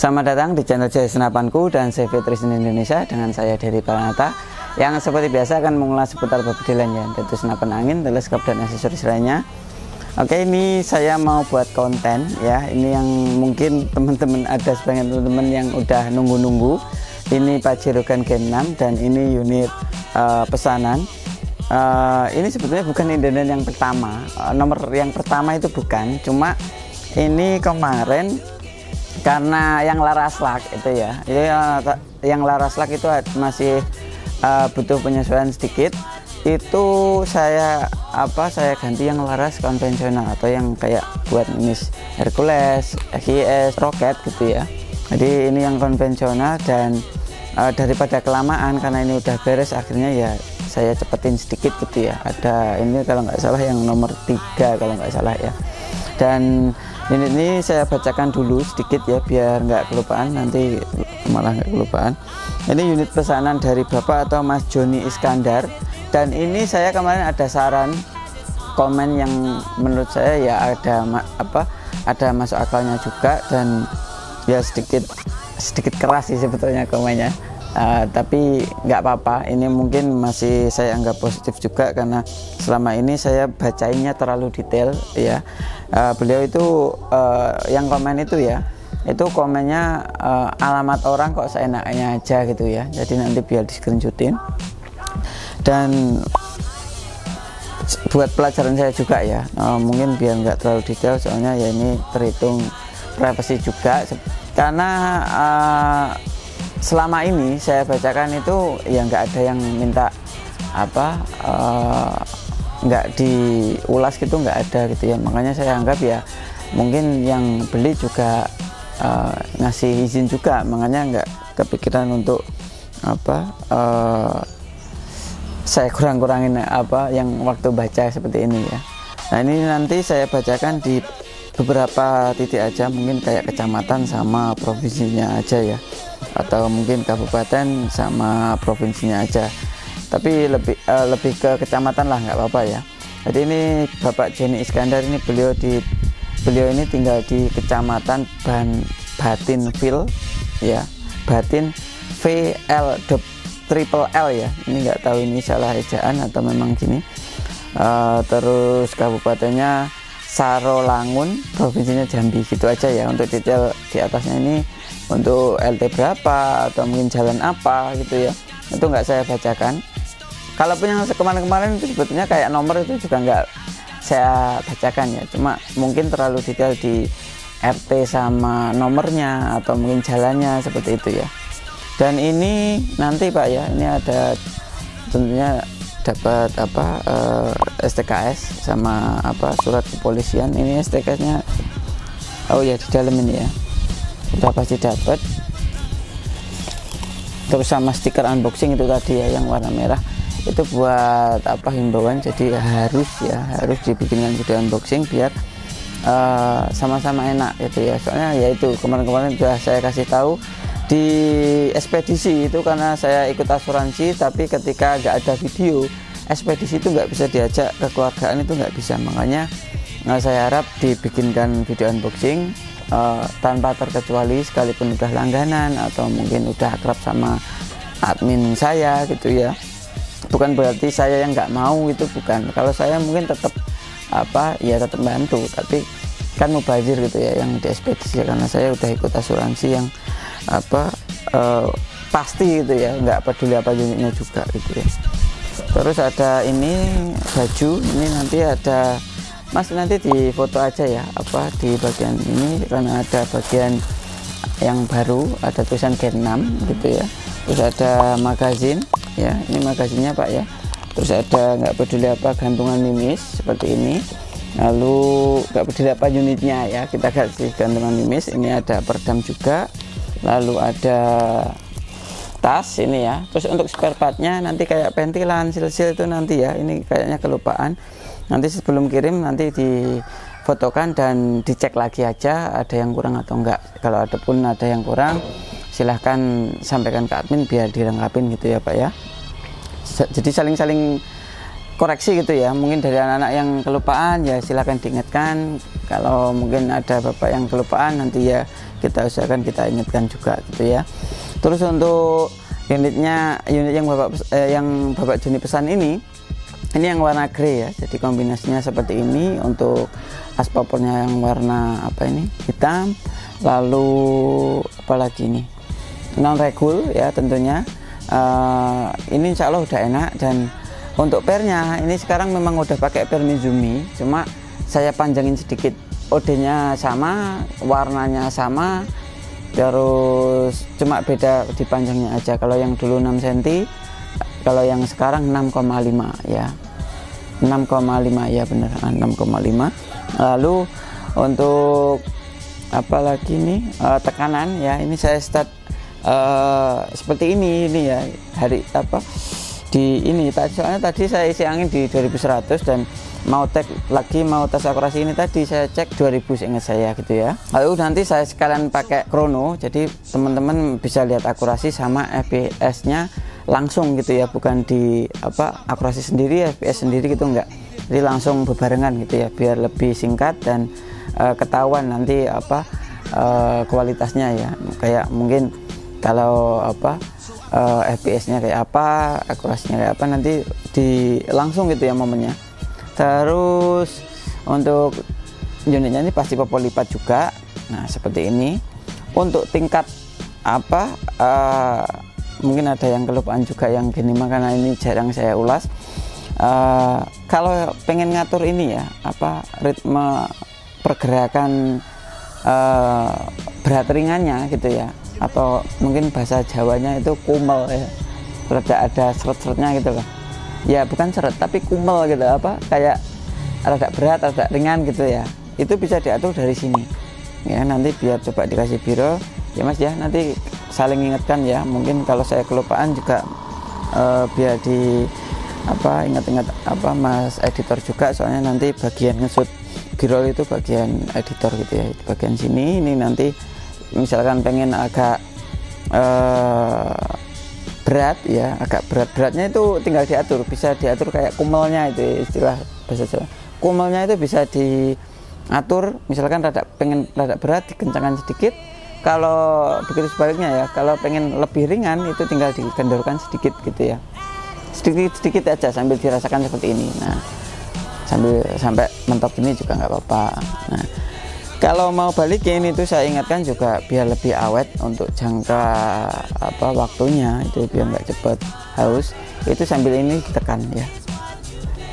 Selamat datang di channel Jaya Senapanku dan CV Tristan Indonesia dengan saya Dery Paranata yang seperti biasa akan mengulas seputar baby lainnya, yaitu senapan angin, teleskop dan aksesoris lainnya. Oke, ini saya mau buat konten ya. Ini yang mungkin teman-teman ada sebagian teman-teman yang udah nunggu-nunggu. Ini Pajero Gen 6 dan ini unit pesanan. Ini sebetulnya bukan inden yang pertama, nomor yang pertama itu bukan, cuma ini kemarin karena yang laraslak itu ya, yang laraslak itu masih butuh penyesuaian sedikit. Itu saya ganti yang laras konvensional atau yang kayak buat jenis Hercules, HIS, Rocket gitu ya. Jadi ini yang konvensional dan daripada kelamaan karena ini udah beres, akhirnya ya saya cepetin sedikit gitu ya. Ada ini kalau nggak salah yang nomor 3 kalau nggak salah ya. Dan ini saya bacakan dulu sedikit ya biar nggak kelupaan, nanti malah nggak kelupaan. Ini unit pesanan dari Bapak atau Mas Joni Iskandar, dan ini saya kemarin ada saran komen yang menurut saya ya ada masuk akalnya juga, dan ya sedikit keras sih sebetulnya komennya. Tapi nggak apa-apa, ini mungkin masih saya anggap positif juga karena selama ini saya bacainnya terlalu detail ya. Beliau itu yang komen itu ya, itu komennya alamat orang kok seenaknya aja gitu ya. Jadi nanti biar di screenshotin dan buat pelajaran saya juga ya, mungkin biar nggak terlalu detail soalnya ya ini terhitung privasi juga karena selama ini saya bacakan itu ya nggak ada yang minta nggak diulas gitu, nggak ada gitu ya. Makanya saya anggap ya mungkin yang beli juga ngasih izin juga, makanya nggak kepikiran untuk saya kurangin yang waktu baca seperti ini ya. Nah ini nanti saya bacakan di beberapa titik aja, mungkin kayak kecamatan sama provinsinya aja ya, atau mungkin kabupaten sama provinsinya aja, tapi lebih ke kecamatan lah, nggak apa-apa ya. Jadi ini Bapak Joni Iskandar, ini beliau ini tinggal di kecamatan Batinville ya, Batin VL triple L ya, ini nggak tahu ini salah ejaan atau memang gini. Terus kabupatennya Sarolangun, provinsinya Jambi, gitu aja ya. Untuk detail di atasnya ini untuk LT berapa atau mungkin jalan apa gitu ya, itu nggak saya bacakan. Kalaupun yang kemarin-kemarin itu sebetulnya kayak nomor itu juga nggak saya bacakan ya, cuma mungkin terlalu detail di RT sama nomornya atau mungkin jalannya seperti itu ya. Dan ini nanti Pak ya, ini ada tentunya dapat STKS sama surat kepolisian. Ini STKS-nya oh ya di dalam ini ya, udah pasti dapat. Terus sama stiker unboxing itu tadi ya yang warna merah, itu buat himbauan. Jadi harus dibikinkan video unboxing biar sama-sama enak gitu ya. Soalnya ya itu kemarin sudah saya kasih tahu di ekspedisi itu, karena saya ikut asuransi, tapi ketika nggak ada video ekspedisi itu nggak bisa diajak kekeluargaan, itu nggak bisa. Makanya saya harap dibikinkan video unboxing tanpa terkecuali, sekalipun udah langganan atau mungkin udah akrab sama admin saya gitu ya. Bukan berarti saya yang nggak mau, itu bukan. Kalau saya mungkin tetap tetap bantu, tapi kan mubazir gitu ya yang di ekspedisi, karena saya udah ikut asuransi yang pasti gitu ya, nggak peduli apa unitnya juga gitu ya. Terus ada ini baju, ini nanti ada Mas, nanti di foto aja ya di bagian ini, karena ada bagian yang baru ada tulisan Gen 6 gitu ya. Terus ada magazin ya, ini magazinnya Pak ya. Terus ada nggak peduli apa gantungan mimis seperti ini. Lalu nggak peduli apa unitnya ya, kita kasih gantungan mimis. Ini ada peredam juga. Lalu ada tas ini ya. Terus untuk spare partnya nanti kayak pentilan, sil-sil itu nanti ya. Ini kayaknya kelupaan. Nanti sebelum kirim nanti difotokan dan dicek lagi aja ada yang kurang atau enggak. Kalau ada pun ada yang kurang, silahkan sampaikan ke admin biar dilengkapin gitu ya Pak ya. Jadi saling koreksi gitu ya, mungkin dari anak-anak yang kelupaan ya silahkan diingatkan. Kalau mungkin ada bapak yang kelupaan, nanti ya kita usahakan kita ingatkan juga gitu ya. Terus untuk unit yang bapak Joni pesan ini yang warna grey ya, jadi kombinasinya seperti ini. Untuk as popornya yang warna hitam, lalu apalagi ini non regul ya tentunya. Ini insya Allah udah enak. Dan untuk pernya ini sekarang memang udah pakai per Mizumi, cuma saya panjangin sedikit, OD-nya sama, warnanya sama, terus cuma beda di panjangnya aja. Kalau yang dulu 6 cm, kalau yang sekarang 6,5 ya, 6,5 ya bener, 6,5. Lalu untuk apalagi nih tekanan ya, ini saya start seperti ini ya, hari di ini soalnya tadi saya isi angin di 2100 dan mau tes akurasi ini tadi saya cek 2000 seingat saya gitu ya. Lalu nanti saya sekalian pakai krono, jadi teman-teman bisa lihat akurasi sama FPS nya langsung gitu ya, bukan di akurasi sendiri FPS sendiri gitu, enggak. Jadi langsung bebarengan gitu ya, biar lebih singkat dan ketahuan nanti kualitasnya ya, kayak mungkin kalau FPS-nya kayak apa, akurasinya kayak apa, nanti langsung gitu ya momennya. Terus untuk unitnya ini pasti popo lipat juga. Nah seperti ini. Untuk tingkat mungkin ada yang kelupaan juga yang gini, karena ini jarang saya ulas. Kalau pengen ngatur ini ya, ritme pergerakan berat ringannya gitu ya, atau mungkin bahasa Jawanya itu kumel ya, rada ada seret-seretnya gitu loh ya, bukan seret tapi kumel gitu, kayak rada berat rada ringan gitu ya. Itu bisa diatur dari sini ya, nanti biar coba dikasih biro ya Mas ya, nanti saling ingatkan ya. Mungkin kalau saya kelupaan juga biar di ingat-ingat Mas editor juga, soalnya nanti bagian ngesut biro itu bagian editor gitu ya, bagian sini. Ini nanti misalkan pengen agak berat ya, agak beratnya itu tinggal diatur, bisa diatur kayak kumelnya, itu istilah bahasa Jawa. Kumelnya itu bisa diatur, misalkan pengen rada berat dikencangkan sedikit. Kalau begitu sebaliknya ya, kalau pengen lebih ringan itu tinggal dikendorkan sedikit gitu ya, sedikit aja sambil dirasakan seperti ini. Nah sampai mentok ini juga nggak apa-apa. Nah kalau mau balikin itu saya ingatkan juga biar lebih awet untuk jangka waktunya, itu biar nggak cepet haus, itu sambil ini ditekan ya.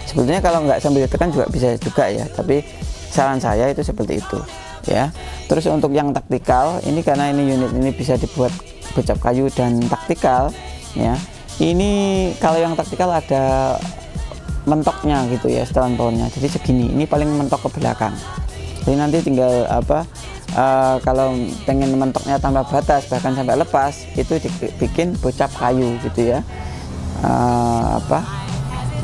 Sebetulnya kalau nggak sambil ditekan juga bisa juga ya, tapi saran saya itu seperti itu ya. Terus untuk yang taktikal ini, karena ini unit ini bisa dibuat bocap kayu dan taktikal ya. Ini kalau yang taktikal ada mentoknya gitu ya, setelan pohonnya, jadi segini, ini paling mentok ke belakang. Jadi nanti tinggal kalau pengen mentoknya tambah batas bahkan sampai lepas, itu dibikin bocap kayu gitu ya.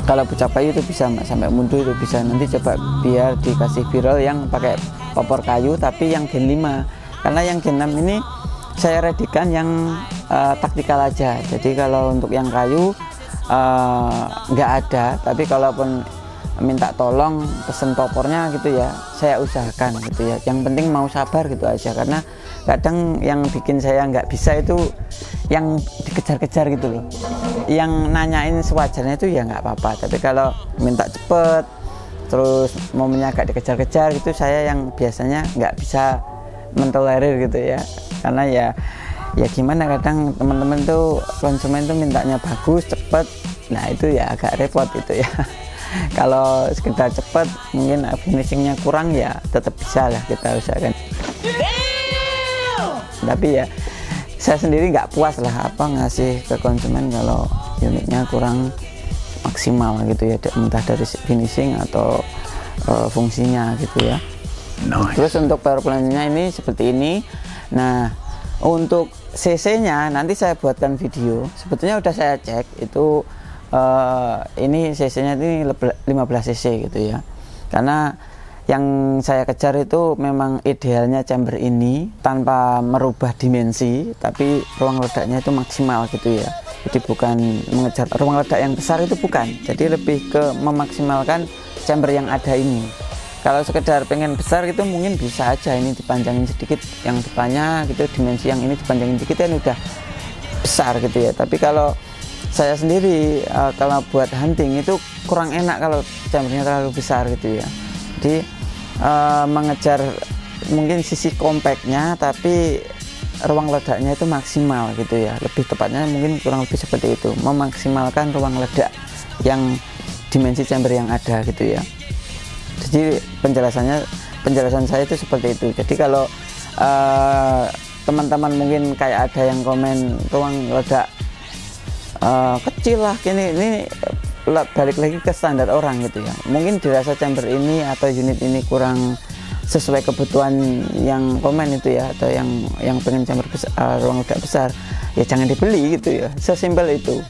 Kalau bocap kayu itu bisa sampai mundur, itu bisa. Nanti coba biar dikasih viral yang pakai popor kayu tapi yang gen 5, karena yang gen 6 ini saya redikan yang taktikal aja. Jadi kalau untuk yang kayu nggak ada, tapi kalaupun minta tolong pesen popornya gitu ya, saya usahakan gitu ya. Yang penting mau sabar gitu aja, karena kadang yang bikin saya nggak bisa itu yang dikejar-kejar gitu loh. Yang nanyain sewajarnya itu ya nggak apa-apa, tapi kalau minta cepet terus momennya agak dikejar-kejar gitu, saya yang biasanya nggak bisa mentolerir gitu ya. Karena ya gimana, kadang teman-teman tuh konsumen tuh mintanya bagus cepet, nah itu ya agak repot gitu ya. Kalau sekedar cepet mungkin finishingnya kurang ya tetap bisa lah kita usahakan. Tapi ya saya sendiri nggak puas lah ngasih ke konsumen kalau unitnya kurang maksimal gitu ya, entah dari finishing atau fungsinya gitu ya. Nice. Terus untuk power plant-nya ini seperti ini. Nah untuk cc-nya nanti saya buatkan video. Sebetulnya udah saya cek itu ini cc-nya ini 15 cc gitu ya, karena yang saya kejar itu memang idealnya chamber ini tanpa merubah dimensi, tapi ruang ledaknya itu maksimal gitu ya. Jadi bukan mengejar ruang ledak yang besar, itu bukan. Jadi lebih ke memaksimalkan chamber yang ada ini. Kalau sekedar pengen besar gitu mungkin bisa aja ini dipanjangin sedikit yang depannya gitu, dimensi yang ini dipanjangin sedikit kan udah besar gitu ya. Tapi kalau saya sendiri kalau buat hunting itu kurang enak kalau chambernya terlalu besar gitu ya. Jadi mengejar mungkin sisi compactnya tapi ruang ledaknya itu maksimal gitu ya. Lebih tepatnya mungkin kurang lebih seperti itu, memaksimalkan ruang ledak yang dimensi chamber yang ada gitu ya. Jadi penjelasan saya itu seperti itu. Jadi kalau teman-teman mungkin kayak ada yang komen ruang ledak kecil lah, ini balik lagi ke standar orang gitu ya. Mungkin dirasa chamber ini atau unit ini kurang sesuai kebutuhan yang komen itu ya, atau yang pengen chamber besar, ruang ledak besar, ya jangan dibeli gitu ya. Sesimpel itu.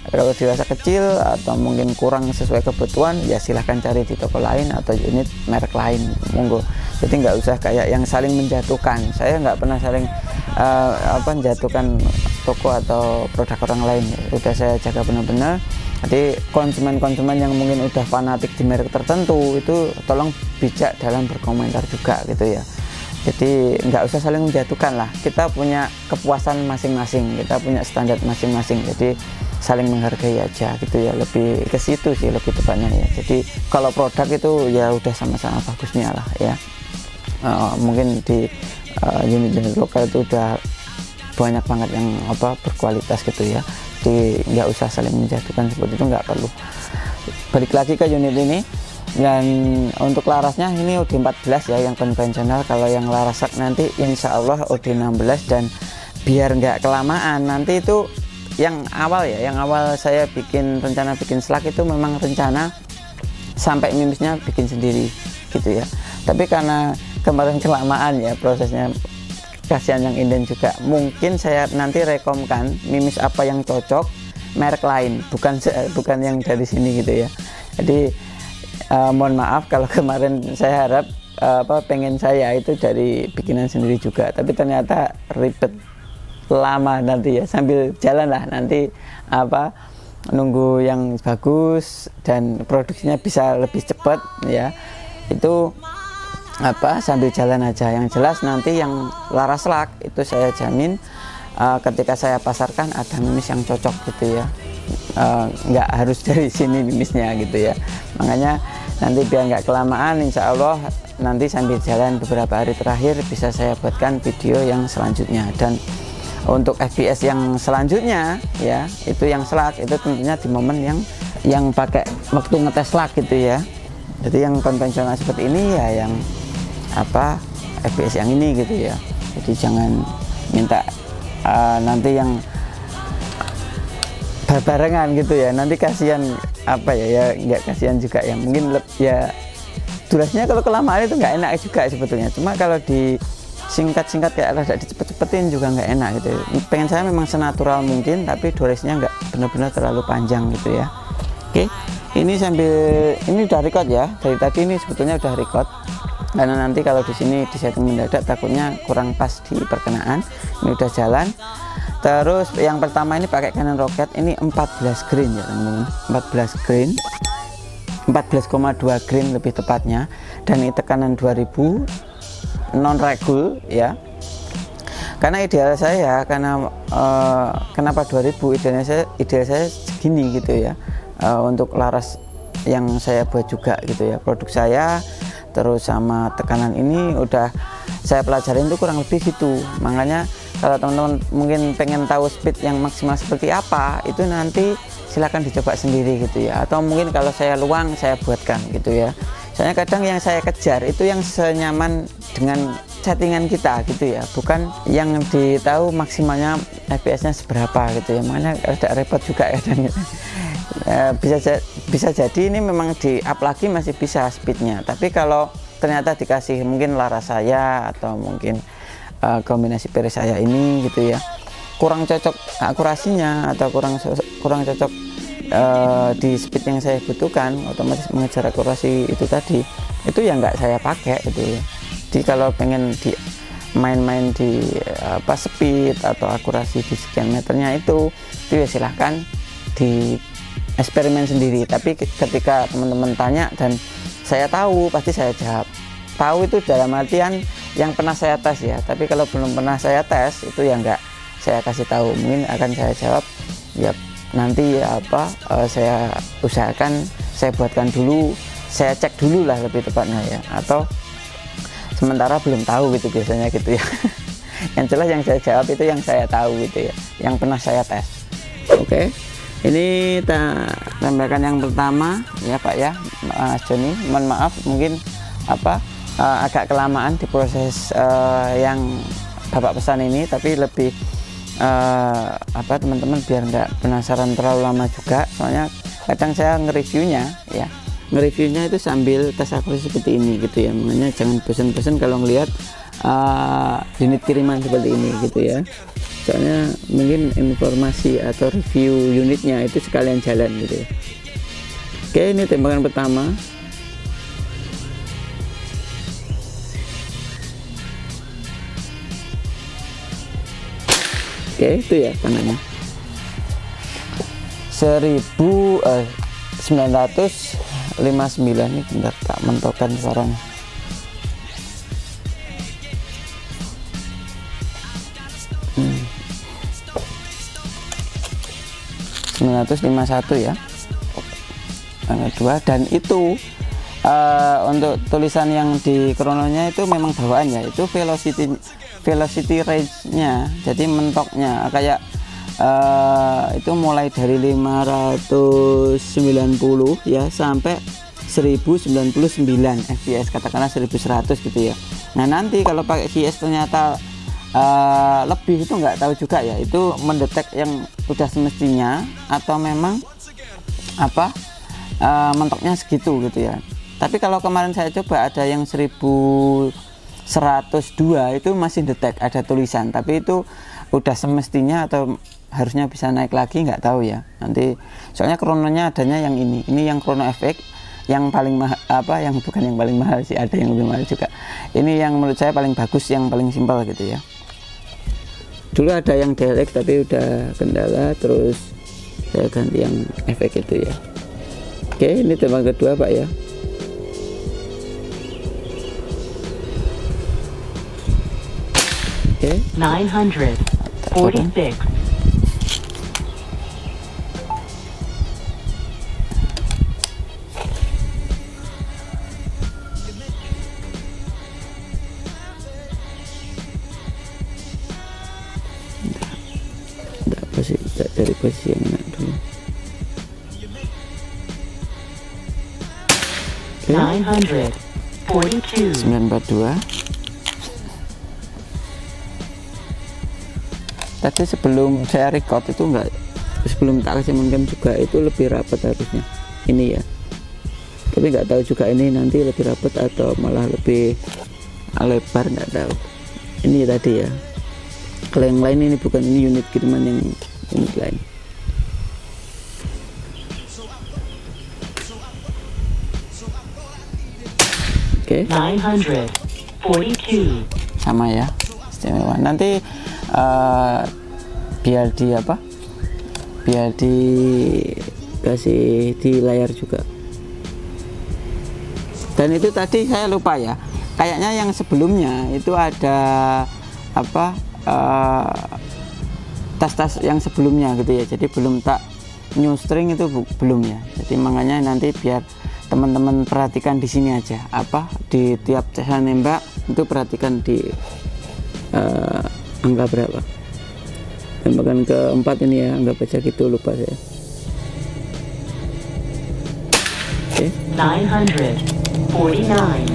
Kalau dirasa kecil atau mungkin kurang sesuai kebutuhan, ya silahkan cari di toko lain atau unit merek lain, monggo. Jadi nggak usah kayak yang saling menjatuhkan. Saya nggak pernah saling menjatuhkan toko atau produk orang lain. Udah saya jaga benar-benar. Jadi konsumen-konsumen yang mungkin udah fanatik di merek tertentu itu tolong bijak dalam berkomentar juga gitu ya. Jadi nggak usah saling menjatuhkan lah. Kita punya kepuasan masing-masing, kita punya standar masing-masing. Jadi saling menghargai aja gitu ya, lebih ke situ sih lebih tepatnya ya. Jadi kalau produk itu ya udah sama-sama bagusnya lah ya. Mungkin di unit-unit lokal itu udah banyak banget yang berkualitas gitu ya. Jadi nggak usah saling menjatuhkan seperti itu, nggak perlu. Balik lagi ke unit ini, dan untuk larasnya ini OD14 ya yang konvensional. Kalau yang laras sak nanti insya Allah OD16, dan biar nggak kelamaan nanti itu yang awal ya, yang awal saya rencana bikin slug itu memang rencana sampai mimisnya bikin sendiri gitu ya. Tapi karena kemarin kelamaan ya prosesnya, kasihan yang inden juga, mungkin saya nanti rekomkan mimis apa yang cocok merek lain, bukan yang dari sini gitu ya. Jadi mohon maaf kalau kemarin saya harap pengen saya itu dari bikinan sendiri juga, tapi ternyata ribet lama nanti ya, sambil jalan lah nanti nunggu yang bagus dan produksinya bisa lebih cepat ya, itu sambil jalan aja. Yang jelas nanti yang laras slug itu saya jamin ketika saya pasarkan ada mimis yang cocok gitu ya, nggak harus dari sini mimisnya gitu ya. Makanya nanti biar nggak kelamaan, insya Allah nanti sambil jalan beberapa hari terakhir bisa saya buatkan video yang selanjutnya. Dan untuk FPS yang selanjutnya ya, itu yang slug itu tentunya di momen yang pakai waktu ngetes slug gitu ya. Jadi yang konvensional seperti ini ya yang FPS yang ini gitu ya. Jadi jangan minta nanti yang barengan gitu ya, nanti kasihan ya nggak kasihan juga ya, mungkin ya durasinya kalau kelamaan itu nggak enak juga sebetulnya. Cuma kalau di singkat-singkat kayak rada dicepet-cepetin juga nggak enak gitu. Pengen saya memang senatural mungkin, tapi durasinya nggak benar-benar terlalu panjang gitu ya. Oke, ini udah record ya, dari tadi ini sebetulnya udah record, karena nanti kalau di sini disetting mendadak takutnya kurang pas di perkenaan. Ini udah jalan. Terus yang pertama ini pakai Canon Rocket, ini 14 grain ya teman-teman, 14 grain, 14,2 grain lebih tepatnya, dan ini tekanan 2000 non regul ya. Karena ideal saya, kenapa 2000 ideal saya segini gitu ya, untuk laras yang saya buat juga gitu ya, produk saya. Terus sama tekanan ini udah saya pelajarin itu kurang lebih gitu. Makanya kalau teman-teman mungkin pengen tahu speed yang maksimal seperti apa, itu nanti silahkan dicoba sendiri gitu ya, atau mungkin kalau saya luang saya buatkan gitu ya. Soalnya kadang yang saya kejar itu yang senyaman dengan settingan kita gitu ya, bukan yang ditahu maksimalnya FPS-nya seberapa gitu ya. Makanya ada repot juga kadang. Bisa jadi ini memang di up lagi masih bisa speednya, tapi kalau ternyata dikasih mungkin laras saya atau mungkin kombinasi peri saya ini gitu ya, kurang cocok akurasinya atau kurang cocok di speed yang saya butuhkan, otomatis mengejar akurasi itu tadi, itu ya nggak saya pakai gitu ya. Jadi kalau pengen di main-main di speed atau akurasi di sekian meternya itu ya silahkan di eksperimen sendiri. Tapi ketika teman-teman tanya dan saya tahu, pasti saya jawab. Tahu itu dalam artian yang pernah saya tes ya, tapi kalau belum pernah saya tes itu ya enggak saya kasih tahu. Mungkin akan saya jawab ya nanti saya usahakan saya buatkan dulu, saya cek dulu lah lebih tepatnya ya, atau sementara belum tahu gitu biasanya gitu ya. Yang jelas yang saya jawab itu yang saya tahu gitu ya, yang pernah saya tes. Oke, ini tembakan yang pertama ya Pak ya, Mas Joni, mohon maaf mungkin agak kelamaan di proses yang Bapak pesan ini, tapi lebih teman-teman biar nggak penasaran terlalu lama juga, soalnya kadang saya nge-reviewnya itu sambil tes akurasi seperti ini gitu ya. Makanya jangan bosan-bosan kalau ngelihat unit kiriman seperti ini gitu ya, soalnya mungkin informasi atau review unitnya itu sekalian jalan gitu ya. Oke, ini tembakan pertama. Oke, itu ya panahnya 1959 ini, bentar tak mentokkan sekarang. Hmm. 951 ya, tanggal 2. Dan itu untuk tulisan yang di krononya itu memang bawaan ya, itu velocity range-nya, jadi mentoknya kayak itu mulai dari 590 ya sampai 1099 fps, katakanlah 1100 gitu ya. Nah nanti kalau pakai GS ternyata lebih, itu nggak tahu juga ya, itu mendetek yang udah semestinya atau memang mentoknya segitu gitu ya. Tapi kalau kemarin saya coba ada yang 1102 itu masih detek, ada tulisan, tapi itu udah semestinya atau harusnya bisa naik lagi, nggak tahu ya nanti. Soalnya krononya adanya yang ini yang Chrono FX yang paling mahal, yang bukan yang paling mahal sih, ada yang lebih mahal juga. Ini yang menurut saya paling bagus, yang paling simpel gitu ya. Dulu ada yang DLX tapi udah kendala, terus saya ganti yang FX itu ya. Oke, ini tembakan kedua Pak ya. Oke, 946. Dari posisi yang enak dulu. Okay. 942. Tadi sebelum saya record itu sebelum tak kasih mengkem juga itu lebih rapat harusnya ini ya, tapi nggak tahu juga ini nanti lebih rapat atau malah lebih lebar, nggak tahu. Ini tadi ya, kalau yang lain ini bukan, ini unit kiriman yang unit lain. Oke, 942. sama ya, istimewa. Nanti biar dikasih di layar juga. Dan itu tadi saya lupa ya, kayaknya yang sebelumnya itu ada tas-tas yang sebelumnya gitu ya, jadi belum tak new string itu belum ya. Jadi makanya nanti biar teman-teman perhatikan di sini aja, di tiap cara nembak itu perhatikan di angka berapa. Tembakan keempat ini ya, nggak baca gitu, lupa saya. Oke, 949.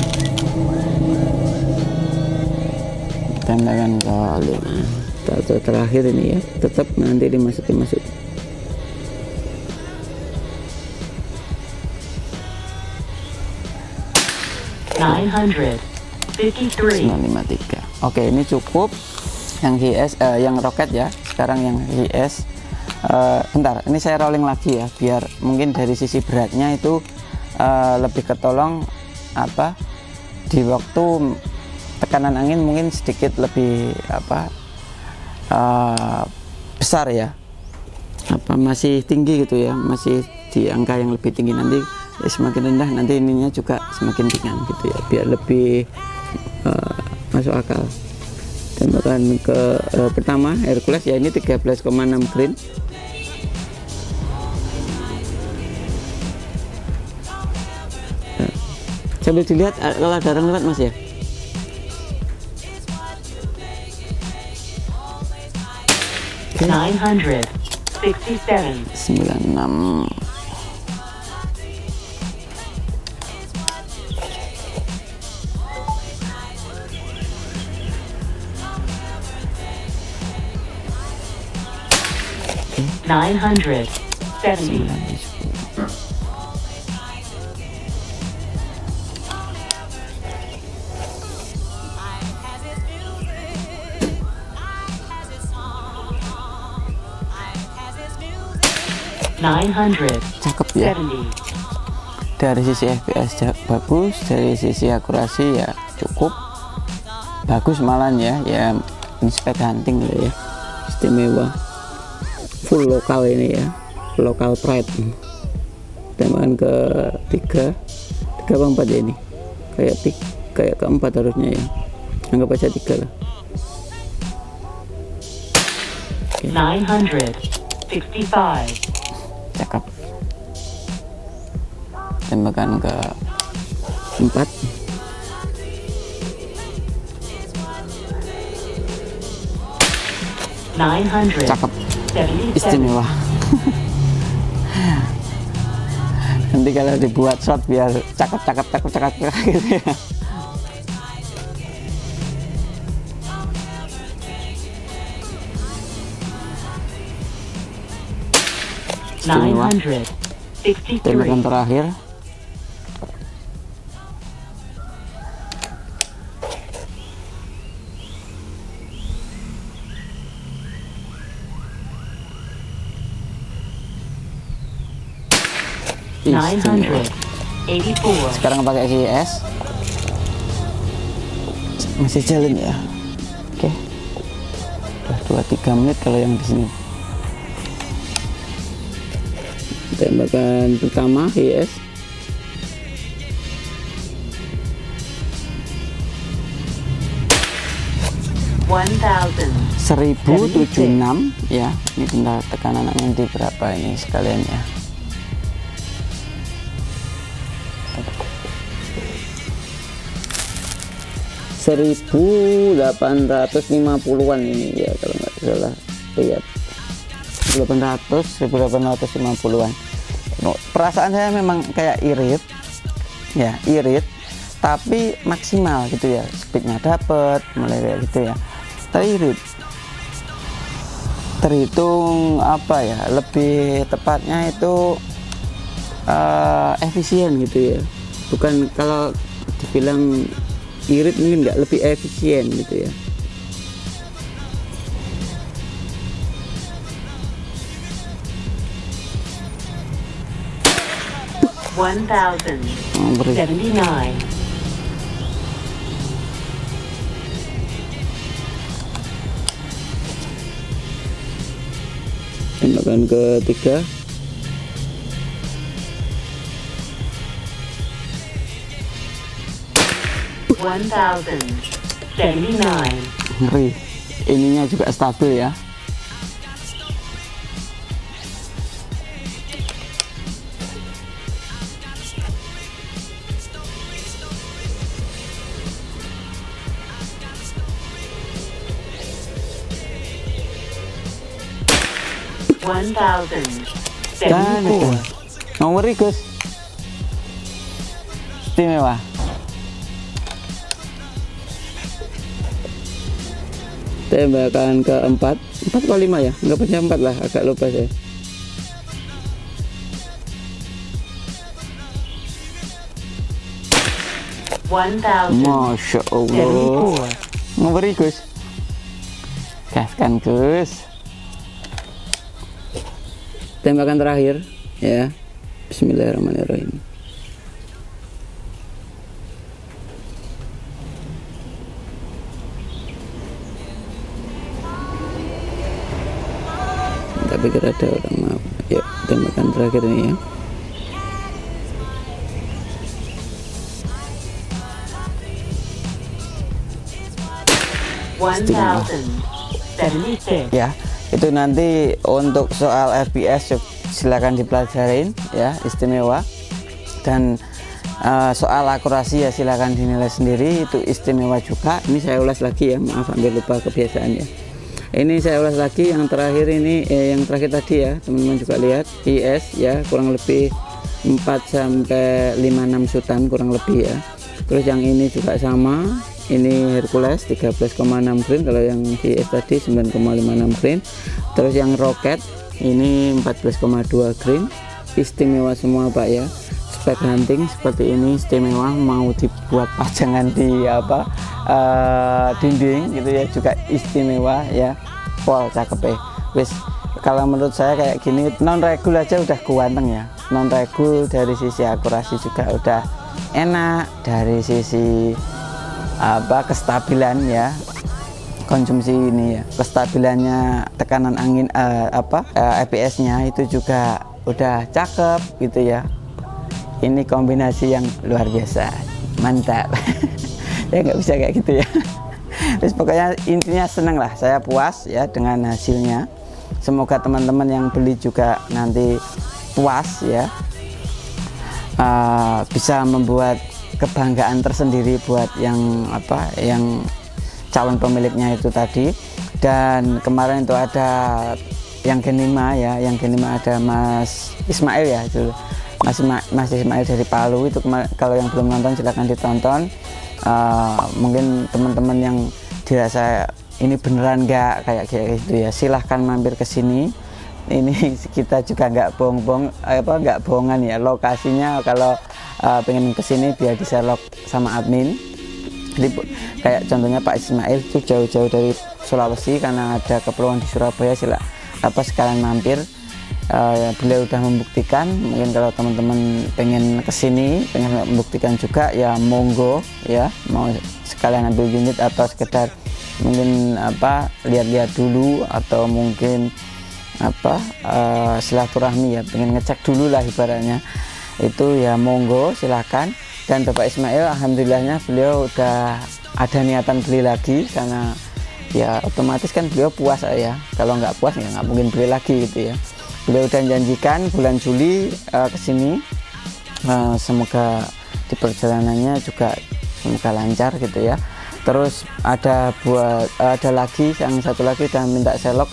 tembakan kelima atau terakhir ini ya, tetap nanti dimasukin. 953. Oke, ini cukup yang GS, yang roket ya. Sekarang yang GS, bentar, ini saya rolling lagi ya, biar mungkin dari sisi beratnya itu lebih ketolong di waktu tekanan angin mungkin sedikit lebih besar ya, masih tinggi gitu ya, masih di angka yang lebih tinggi. Nanti ya, semakin rendah nanti ininya juga semakin ringan gitu ya, biar lebih masuk akal. Tembakan ke pertama Hercules ya, ini 13,6 grain. Sambil dilihat kalau ada orang lewat Mas ya. Okay. 967 96. Okay. 970 970. Cakep ya. Dari sisi FPS bagus, dari sisi akurasi ya cukup bagus malahan ya. Ya ini spek hunting lah ya, istimewa, full lokal ini ya, lokal pride. Tembakan ke 3 apa 4 ya ini, kayak keempat harusnya ya, anggap aja 3 lah. Okay. 965 Cakep. Tembakan ke 4. Cakep, istimewa. Nanti kalau dibuat shot biar cakep gitu ya. Istimewa. Tembakan terakhir. Istimewa. 984 Sekarang pakai GS. Masih jalan ya. Oke. Udah 2-3 menit kalau yang di sini. Tembakan pertama GS. $1,000 1076 ya. Ini tinggal tekanan angin di berapa ini sekalian ya. $1.850-an ini ya kalau nggak salah lihat. 1850-an. Perasaan saya memang kayak irit ya, tapi maksimal gitu ya, speednya dapet mulai kayak gitu ya, tapi irit. Terhitung lebih tepatnya itu efisien gitu ya, bukan kalau dibilang irit mungkin nggak, lebih efisien gitu ya. $1,079 Tembakan ketiga. $1,079 Ngeri, ininya juga stabil ya. Dan itu nomor Gus, istimewa. Tembakan keempat, 4 atau 5 ya, nggak punya 4 lah, agak lupa saya. Masya Allah, ngeri Gus, gaskan Gus. Tembakan terakhir ya, Bismillahirrahmanirrahim. pikir ada orang. Maaf. Yuk tembakan terakhir nih ya. Ya, itu nanti untuk soal FPS silakan dipelajarin ya, istimewa. Dan soal akurasi ya silakan dinilai sendiri, itu istimewa juga. Ini saya ulas lagi ya, maaf hampir lupa kebiasaan ya. Ini saya ulas lagi yang terakhir ini, yang terakhir tadi ya, teman-teman juga lihat IS ya, kurang lebih 4 sampai 5-6 sutan kurang lebih ya. Terus yang ini juga sama, ini Hercules 13,6 grain, kalau yang IS tadi 9,56 grain. Terus yang roket ini 14,2 grain. Istimewa semua Pak ya. Spek hunting seperti ini istimewa, mau dibuat pajangan di apa dinding gitu ya juga istimewa ya. Pol cakep ya. Wis kalau menurut saya kayak gini non regul aja udah kuanteng ya. Non regul dari sisi akurasi juga udah enak, dari sisi apa kestabilan ya konsumsi ini ya, kestabilannya tekanan angin FPS nya itu juga udah cakep gitu ya. Ini kombinasi yang luar biasa, mantap. Ya nggak bisa kayak gitu ya. Terus pokoknya intinya seneng lah, saya puas ya dengan hasilnya. Semoga teman-teman yang beli juga nanti puas ya, bisa membuat kebanggaan tersendiri buat yang yang calon pemiliknya itu tadi. Dan kemarin itu ada yang Gen 5 ya, yang Gen 5 ada Mas Ismail ya, itu Mas Ismail dari Palu itu. Kalau yang belum nonton silahkan ditonton. Mungkin teman-teman yang dirasa ini beneran nggak kayak gitu ya, silahkan mampir ke sini. Ini kita juga nggak nggak bohongan ya, lokasinya kalau pengen kesini biar diselok sama admin. Jadi kayak contohnya Pak Ismail itu jauh-jauh dari Sulawesi karena ada keperluan di Surabaya, sekalian mampir. Beliau udah membuktikan. Mungkin kalau teman-teman pengen kesini, pengen membuktikan juga ya monggo ya, mau sekalian ambil unit atau sekedar mungkin lihat-lihat dulu, atau mungkin silaturahmi ya, pengen ngecek dulu lah ibaratnya, itu ya monggo silahkan. Dan Bapak Ismail alhamdulillahnya beliau udah ada niatan beli lagi, karena ya otomatis kan beliau puas ya, kalau nggak puas ya nggak mungkin beli lagi gitu ya. Beliau udah janjikan bulan Juli kesini. Semoga di perjalanannya juga semoga lancar gitu ya. Terus ada lagi yang satu lagi udah minta selok,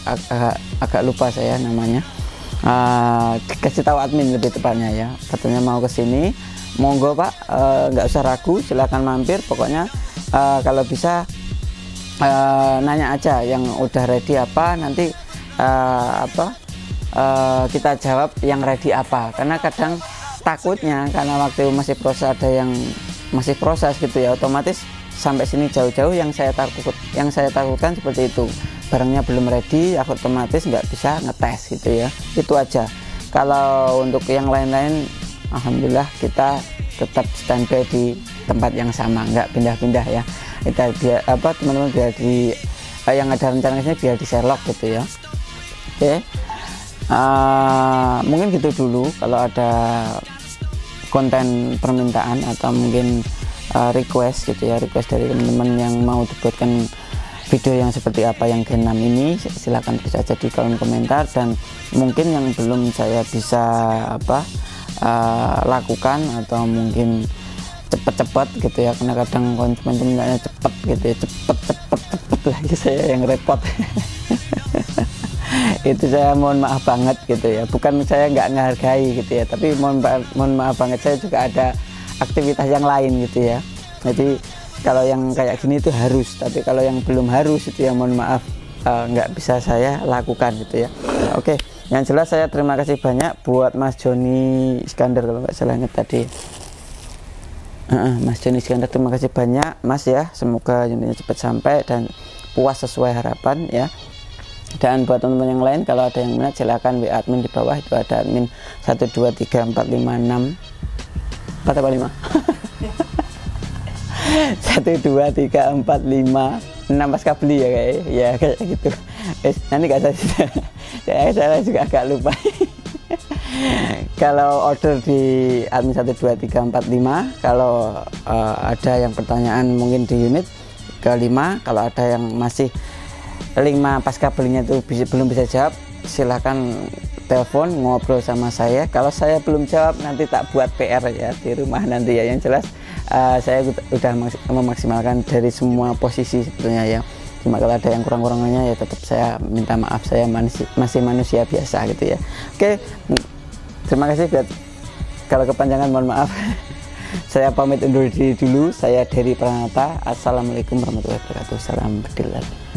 agak lupa saya namanya. Dikasih tahu admin lebih tepatnya ya, katanya mau kesini. Monggo Pak, nggak usah ragu, silakan mampir. Pokoknya kalau bisa nanya aja yang udah ready apa, nanti kita jawab yang ready apa. Karena kadang takutnya karena waktu masih proses, ada yang masih proses gitu ya, otomatis sampai sini jauh-jauh. Yang saya takutkan seperti itu, barangnya belum ready, otomatis nggak bisa ngetes gitu ya. Itu aja. Kalau untuk yang lain-lain alhamdulillah kita tetap standby di tempat yang sama, nggak pindah-pindah ya. Kita biar teman-teman biar yang ada rencana kesini biar di Sherlock gitu ya. Oke. Mungkin gitu dulu. Kalau ada konten permintaan atau mungkin request gitu ya, request dari teman-teman yang mau dibuatkan video yang seperti apa yang Gen 6 ini, silahkan tulis aja di kolom komentar. Dan mungkin yang belum saya bisa lakukan, atau mungkin cepet-cepet gitu ya, karena kadang konsumen itu mintanya cepet gitu ya, cepet lagi saya yang repot. Itu saya mohon maaf banget gitu ya, bukan saya nggak menghargai gitu ya, tapi mohon maaf banget, saya juga ada aktivitas yang lain gitu ya. Jadi kalau yang kayak gini itu harus, tapi kalau yang belum harus itu ya mohon maaf, nggak bisa saya lakukan gitu ya. Oke, yang jelas saya terima kasih banyak buat Mas Joni Iskandar kalau nggak salah ingat tadi. Mas Joni Iskandar, terima kasih banyak Mas ya, semoga unitnya cepat sampai dan puas sesuai harapan ya. Dan buat teman-teman yang lain, kalau ada yang minat silahkan WA admin di bawah, itu ada admin 123456 apa 5 12345 6 pasca beli ya kayak gitu. Nanti gak saya Saya juga agak lupa. Kalau order di admin 12345, kalau ada yang pertanyaan mungkin di unit ke-5, kalau ada yang masih link pasca belinya itu belum bisa jawab, silahkan telepon ngobrol sama saya. Kalau saya belum jawab nanti tak buat PR ya di rumah nanti ya. Yang jelas saya udah memaksimalkan dari semua posisi sebetulnya ya. Cuma kalau ada yang kurang-kurangnya ya tetap saya minta maaf, saya masih manusia biasa gitu ya. Oke, terima kasih. Kalau kepanjangan mohon maaf. Saya pamit undur diri dulu. Saya Dery Pranata. Assalamualaikum warahmatullahi wabarakatuh. Salam bediler.